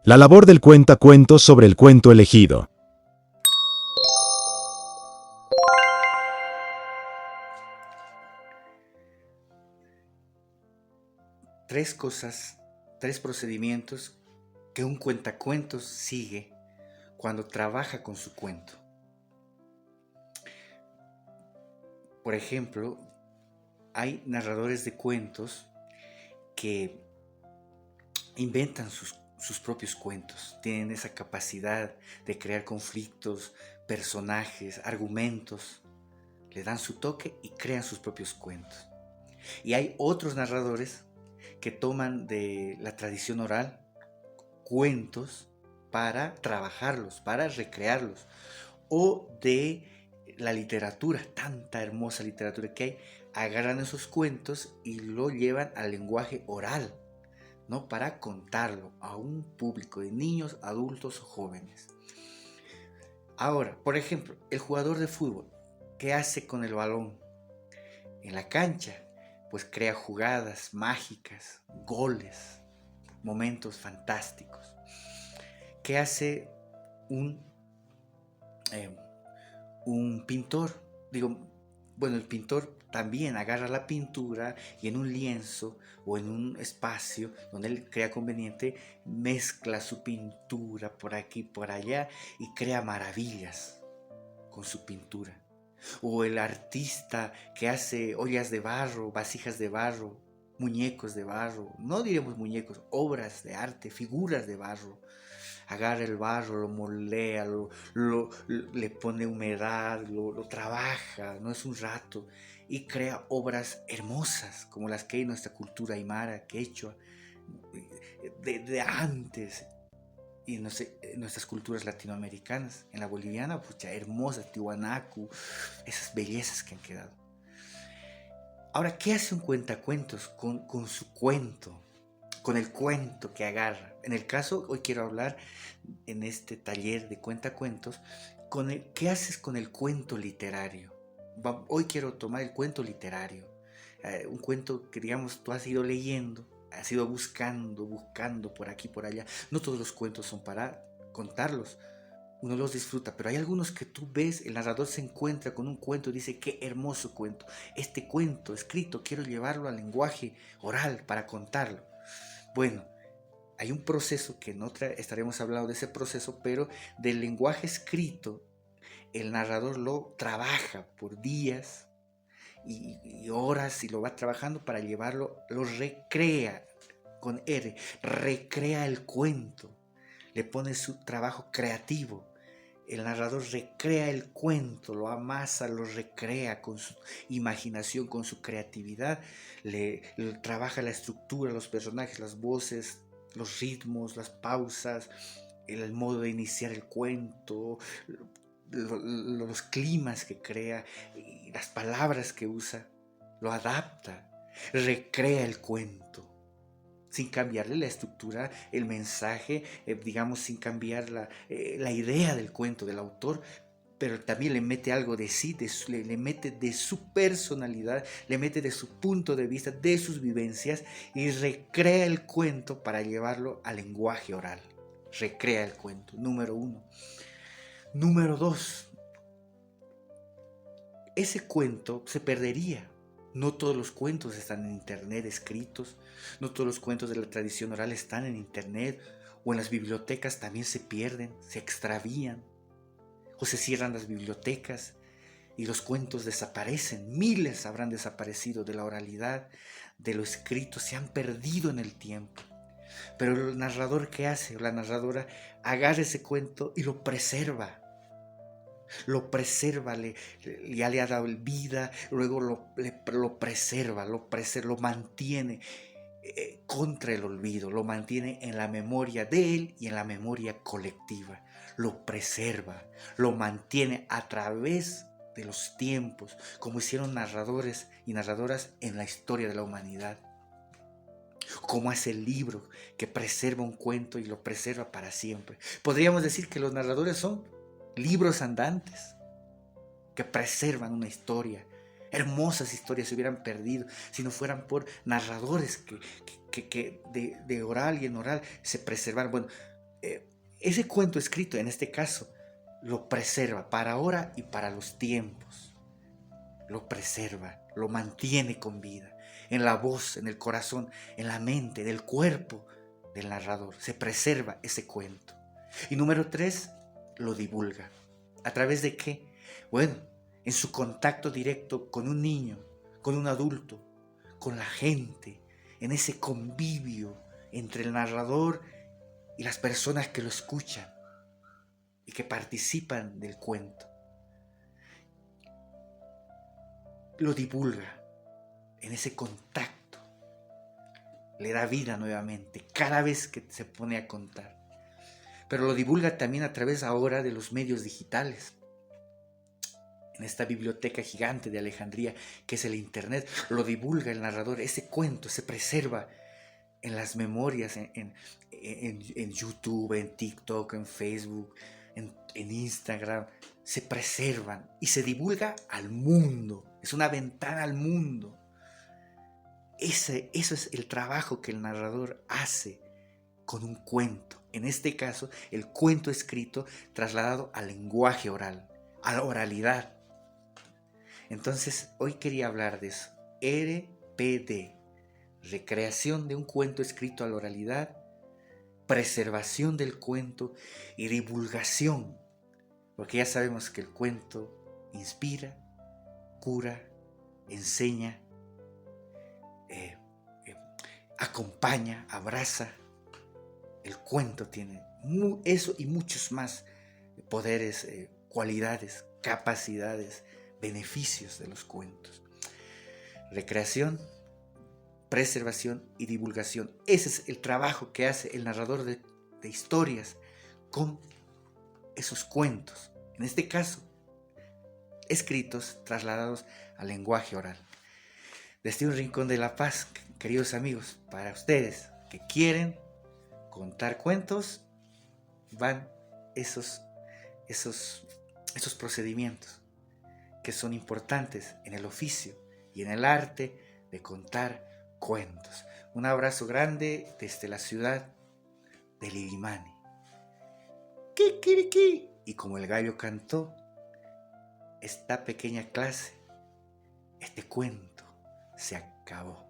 La labor del cuentacuentos sobre el cuento elegido. Tres cosas, tres procedimientos que un cuentacuentos sigue cuando trabaja con su cuento. Por ejemplo, hay narradores de cuentos que inventan sus propios cuentos, tienen esa capacidad de crear conflictos, personajes, argumentos, le dan su toque y crean sus propios cuentos. Y hay otros narradores que toman de la tradición oral cuentos para trabajarlos, para recrearlos, o de la literatura, tanta hermosa literatura que hay, agarran esos cuentos y lo llevan al lenguaje oral, ¿no? Para contarlo a un público de niños, adultos o jóvenes. Ahora, por ejemplo, el jugador de fútbol, ¿qué hace con el balón? En la cancha, pues crea jugadas mágicas, goles, momentos fantásticos. ¿Qué hace un, eh, un pintor? Bueno, el pintor también agarra la pintura y en un lienzo o en un espacio donde él crea conveniente, mezcla su pintura por aquí, por allá y crea maravillas con su pintura. O el artista que hace ollas de barro, vasijas de barro, muñecos de barro, no diremos muñecos, obras de arte, figuras de barro. Agarra el barro, lo moldea, le pone humedad, lo trabaja, no es un rato, y crea obras hermosas como las que hay en nuestra cultura aymara, quechua, de antes, y no sé, en nuestras culturas latinoamericanas, en la boliviana, pucha, hermosa, Tiwanaku, esas bellezas que han quedado. Ahora, ¿qué hace un cuentacuentos con su cuento? Con el cuento que agarra. En el caso, hoy quiero hablar en este taller de cuentacuentos, ¿qué haces con el cuento literario? Hoy quiero tomar el cuento literario, un cuento que digamos tú has ido leyendo, has ido buscando por aquí, por allá. No todos los cuentos son para contarlos, uno los disfruta, pero hay algunos que tú ves, el narrador se encuentra con un cuento y dice, qué hermoso cuento, este cuento escrito quiero llevarlo al lenguaje oral para contarlo. Bueno, hay un proceso que en otra estaremos hablando de ese proceso, pero del lenguaje escrito, el narrador lo trabaja por días y horas y lo va trabajando para llevarlo, lo recrea con R, recrea el cuento, le pone su trabajo creativo. El narrador recrea el cuento, lo amasa, lo recrea con su imaginación, con su creatividad, le trabaja la estructura, los personajes, las voces, los ritmos, las pausas, el modo de iniciar el cuento, los climas que crea, y las palabras que usa, lo adapta, recrea el cuento sin cambiarle la estructura, el mensaje, digamos, sin cambiar la idea del cuento del autor, pero también le mete algo de sí, le mete de su personalidad, le mete de su punto de vista, de sus vivencias y recrea el cuento para llevarlo al lenguaje oral. Recrea el cuento, número 1. Número 2, ese cuento se perdería. No todos los cuentos están en internet escritos, no todos los cuentos de la tradición oral están en internet o en las bibliotecas también se pierden, se extravían o se cierran las bibliotecas y los cuentos desaparecen. Miles habrán desaparecido de la oralidad, de lo escrito, se han perdido en el tiempo. Pero el narrador, ¿qué hace? La narradora agarra ese cuento y lo preserva, ya le ha dado vida, luego lo preserva, lo mantiene contra el olvido, lo mantiene en la memoria de él y en la memoria colectiva, lo preserva, lo mantiene a través de los tiempos, como hicieron narradores y narradoras en la historia de la humanidad. Como hace el libro que preserva un cuento y lo preserva para siempre. Podríamos decir que los narradores son libros andantes que preservan una historia. Hermosas historias se hubieran perdido si no fueran por narradores que de oral y en oral se preservaron. Bueno, ese cuento escrito, en este caso, lo preserva para ahora y para los tiempos. Lo preserva, lo mantiene con vida, en la voz, en el corazón, en la mente, en el cuerpo del narrador. Se preserva ese cuento. Y número 3, lo divulga. ¿A través de qué? Bueno, en su contacto directo con un niño, con un adulto, con la gente, en ese convivio entre el narrador y las personas que lo escuchan y que participan del cuento. Lo divulga en ese contacto. Le da vida nuevamente cada vez que se pone a contar. Pero lo divulga también a través ahora de los medios digitales. En esta biblioteca gigante de Alejandría, que es el Internet, lo divulga el narrador. Ese cuento se preserva en las memorias, en YouTube, en TikTok, en Facebook, en Instagram. Se preservan y se divulga al mundo. Es una ventana al mundo. Eso es el trabajo que el narrador hace con un cuento. En este caso, el cuento escrito trasladado al lenguaje oral, a la oralidad. Entonces, hoy quería hablar de eso. RPD, recreación de un cuento escrito a la oralidad, preservación del cuento y divulgación. Porque ya sabemos que el cuento inspira, cura, enseña, acompaña, abraza. El cuento tiene eso y muchos más poderes, cualidades, capacidades, beneficios de los cuentos. Recreación, preservación y divulgación. Ese es el trabajo que hace el narrador de historias con esos cuentos. En este caso, escritos, trasladados al lenguaje oral. Desde un rincón de La Paz, queridos amigos, para ustedes que quieren contar cuentos, van esos procedimientos que son importantes en el oficio y en el arte de contar cuentos. Un abrazo grande desde la ciudad de Lilimani. ¡Kikiriki! Y como el gallo cantó, esta pequeña clase, este cuento se acabó.